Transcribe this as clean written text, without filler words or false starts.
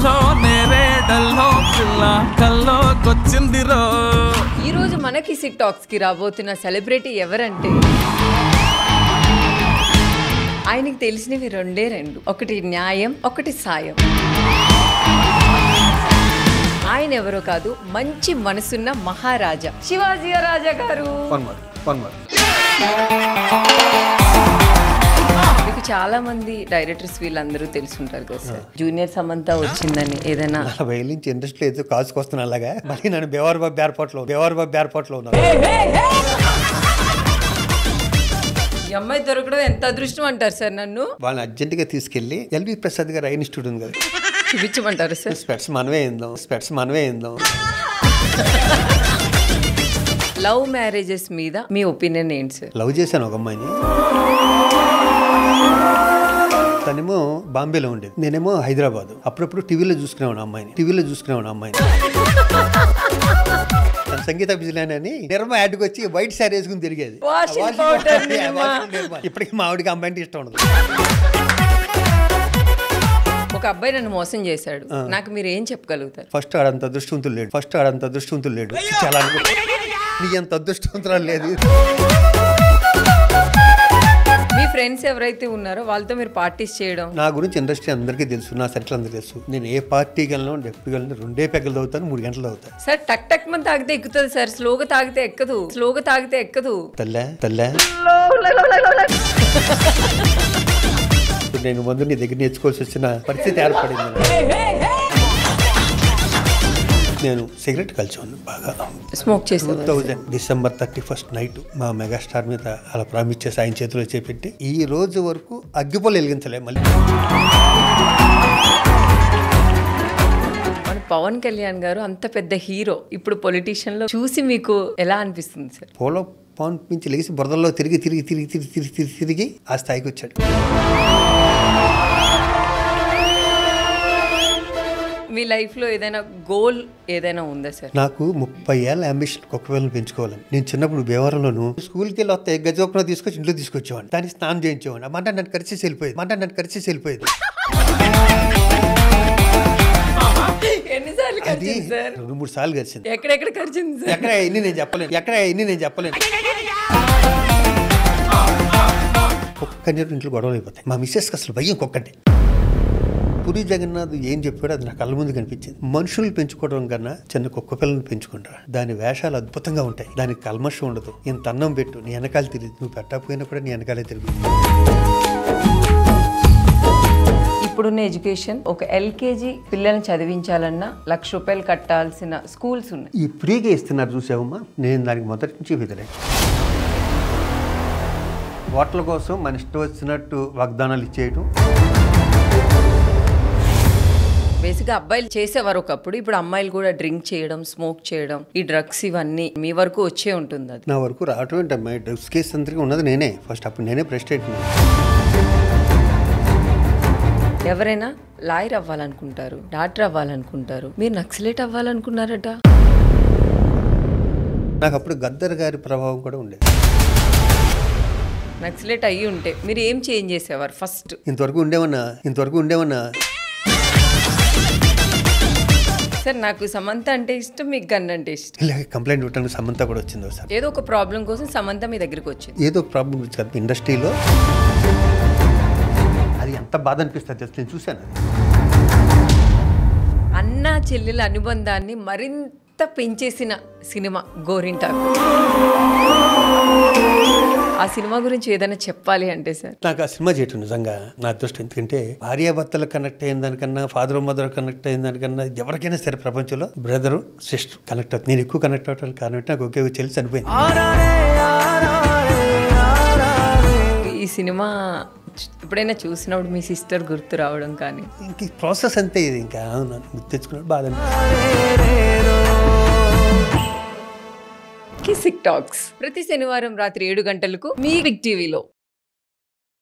కల్లో నేరేడల్లో పిల్ల కల్లోకొచ్చిందిరో. ఈ రోజు మన కిసిక్ టాక్స్ కి రాబోతున్న సెలబ్రిటీ ఎవరంటే ఆయనకి తెలిసినవి రెండే రెండు, ఒకటి న్యాయం, ఒకటి సాయం. ఆయన ఎవరో కాదు, మంచి మనసున్న మహారాజా శివాజీ రాజా గారు. మీకు చాలా మంది డైరెక్టర్స్ వీళ్ళందరూ తెలుసుంటారు కదా సార్. జూనియర్ సమంత వచ్చిందని ఏదైనా నుంచి ఇండస్ట్రీ ఏదో కాసుకొస్తున్నా అలాగా మళ్ళీ నన్ను బేవర్ బాబు ఏర్పాట్లో ఉన్నారు. ఈ అమ్మాయి దొరకడం ఎంత అదృష్టం అంటారు సార్. నన్ను వాళ్ళని అర్జెంటుగా తీసుకెళ్లి ఎల్వి ప్రసాద్ గారు ఐ ఇన్స్టిట్యూట్ ఉంది కదా చూపించమంటారు సార్. స్పెట్స్ మనమే ఏందాం. లవ్ మ్యారేజెస్ మీద మీ ఒపీనియన్ ఏంటి సార్? లవ్ చేశాను ఒక అమ్మాయిని, తనేమో బాంబేలో ఉండేది, నేనేమో హైదరాబాద్. అప్పుడప్పుడు టీవీలో చూసుకునేవాడు అమ్మాయిని. సంగీత బిజిలాన్ అని నిర్మ యాడ్కి వచ్చి వైట్ శారీ వేసుకుని తిరిగేది. ఇప్పటికీ మా ఆవిడకి అమ్మాయి ఇష్టం ఉండదు. ఒక అబ్బాయి నన్ను మోసం చేశాడు, నాకు మీరు ఏం చెప్పగలుగుతారు? ఫస్ట్ ఆడంత అదృష్టవంతులు లేడు. చాలా నీ అంత అదృష్టవంతురాలు లేదు. మీ ఫ్రెండ్స్ ఎవరైతే ఉన్నారో వాళ్ళతో మీరు పార్టీస్ చేయడం. నా గురించి ఇండస్ట్రీ అందరికీ తెలుసు, నా సర్కిల్ అందరికీ తెలుసు. నేను ఏ పార్టీకి వెళ్ళను, డెప్యూటీకి వెళ్ళను, 2 పెగ్గలు తాగుతాను, 3 గంటలు తాగుతాను. సార్ టక్ టక్ మంది తాగితే ఎక్కుతుంది సార్, స్లోగా తాగితే ఎక్కదు. తల్లే నేను ముందు నీ దగ్గర నేర్చుకోవాల్సి వచ్చిన పరిస్థితి ఏర్పడింది. నేను సిగరెట్ కలిసాను, బాగా స్మోక్ చేసాను. 2000 డిసెంబర్ 31 నైట్ మా మెగాస్టార్ మీద అలా ప్రామిస్ చేసి ఆయన చేతిలో చేపెట్టి ఈ రోజు వరకు అగ్గిపొలు వెలిగించలే. మళ్ళీ పవన్ కళ్యాణ్ గారు అంత పెద్ద హీరో, ఇప్పుడు పొలిటీషియన్ లో చూసి మీకు ఎలా అనిపిస్తుంది సార్? పోలో పవన్ నుంచి లేచి బురదల్లో తిరిగి ఆ స్థాయికి వచ్చాడు. మీ లైఫ్ లో ఏదైనా గోల్ ఏదైనా ఉందా సార్? నాకు 30 ఏళ్ళ అంబిషన్ కుక్కపిల్లలు పెంచుకోవాలని. నేను చిన్నప్పుడు భీమవరంలోను స్కూల్కి వెళ్ళి వస్తే గజోపన తీసుకొచ్చి ఇంట్లో తీసుకొచ్చేవాడిని, దాన్ని స్నానం చేయించేవాడిని. అమ్మంట నన్ను ఖర్చేసి వెళ్ళిపోయేది. ఎన్నిసార్లు ఖర్చింది సార్? 2-3 సార్లు ఖర్చింది. ఎక్కడెక్కడ ఖర్చింది సార్? ఎక్కడ ఎన్ని నేను చెప్పలేను. కుక్క ఇంట్లో గొడవలు అయిపోతాయి. మా మిస్సెస్కి అసలు భయం కుక్కంటే. పూరి జగన్నాథ్ ఏం చెప్పాడో అది నా కళ్ళ ముందు కనిపించింది. మనుషులు పెంచుకోవడం కన్నా చిన్న కుక్క పిల్లల్ని పెంచుకుంటారు. దాని వేషాలు అద్భుతంగా ఉంటాయి, దానికి కల్మషం ఉండదు. ఇంత అన్నం పెట్టు, నీ వెనకాల తిరిగి, నువ్వు పెట్టకపోయినా కూడా నీ వెనకాలే తిరిగి. ఇప్పుడున్న ఎడ్యుకేషన్, ఒక ఎల్కేజీ పిల్లల్ని చదివించాలన్నా ₹1,00,000 కట్టాల్సిన స్కూల్స్ ఉన్నాయి. ఈ ఫ్రీగా ఇస్తున్నారు చూసావమ్మా, నేను దానికి మొదటి నుంచి వ్యతిరేకం. ఓట్ల కోసం మన ఇష్టం వచ్చినట్టు వాగ్దానాలు ఇచ్చేయటం. బేసిక్గా అబ్బాయిలు చేసేవారు ఒకప్పుడు, ఇప్పుడు అమ్మాయిలు కూడా డ్రింక్ చేయడం, స్మోక్ చేయడం, ఈ డ్రగ్స్ ఇవన్నీ మీ వరకు వచ్చే ఉంటుంది. అది నా వరకు రావటం ఏంటమ్మా, డ్రగ్స్ కేసు అందరికీ ఉన్నది నేనే. ఫస్ట్ అప్పుడు నేనే ప్రెసిడెంట్. ఎవరైనా లాయర్ అవ్వాలనుకుంటారు, డాక్టర్ అవ్వాలనుకుంటారు, మీరు నక్సలైట్ అవ్వాలనుకున్నారట. నాకు అప్పుడు గద్దర్ గారి ప్రభావం కూడా ఉండేది. నక్సలైట్ అయ్యి ఉంటే మీరు ఏం చేంజ్ చేసేవారు ఫస్ట్? ఇంతవరకు ఉండేవన్నా సార్ నాకు సమంత అంటే ఇష్టం, మీకు గన్ అంటే ఇష్టం. ఇలాగే కంప్లైంట్ ఇవ్వడానికి సమంత కూడా వచ్చింది ఒకసారి. ఏదో ఒక ప్రాబ్లం కోసం సమంత మీ దగ్గరికి వచ్చింది. ఏదో ప్రాబ్లం వచ్చింది ఇండస్ట్రీలో. అది ఎంత బాధ అనిపిస్తుంది తెలుసు, నేను చూశాను. అన్నా చెల్లెల అనుబంధాన్ని మరింత పెంచేసిన సినిమా గోరింటాకు. ఆ సినిమా గురించి ఏదైనా చెప్పాలి అంటే సార్? నాకు ఆ సినిమా చేయటం నిజంగా నా అదృష్టం. ఎందుకంటే భార్యాభర్తలు కనెక్ట్ అయిన దానికన్నా, ఫాదర్ మదర్ కనెక్ట్ అయిన దానికన్నా, ఎవరికైనా సరే ప్రపంచంలో బ్రదరు సిస్టర్ కనెక్ట్ అవుతుంది. నేను ఎక్కువ కనెక్ట్ అవడానికి కారణం నాకు ఒకే చెల్లి చనిపోయింది. ఈ సినిమా ఎప్పుడైనా చూసినప్పుడు మీ సిస్టర్ గుర్తు రావడం కానీ? ఇంక ప్రాసెస్ అంతే ఇది. ఇంకా గుర్తు తెచ్చుకున్నప్పుడు బాధ. కిసిక్ టాక్స్ ప్రతి శనివారం రాత్రి 7 గంటలకు మీ బిగ్ టీవీలో.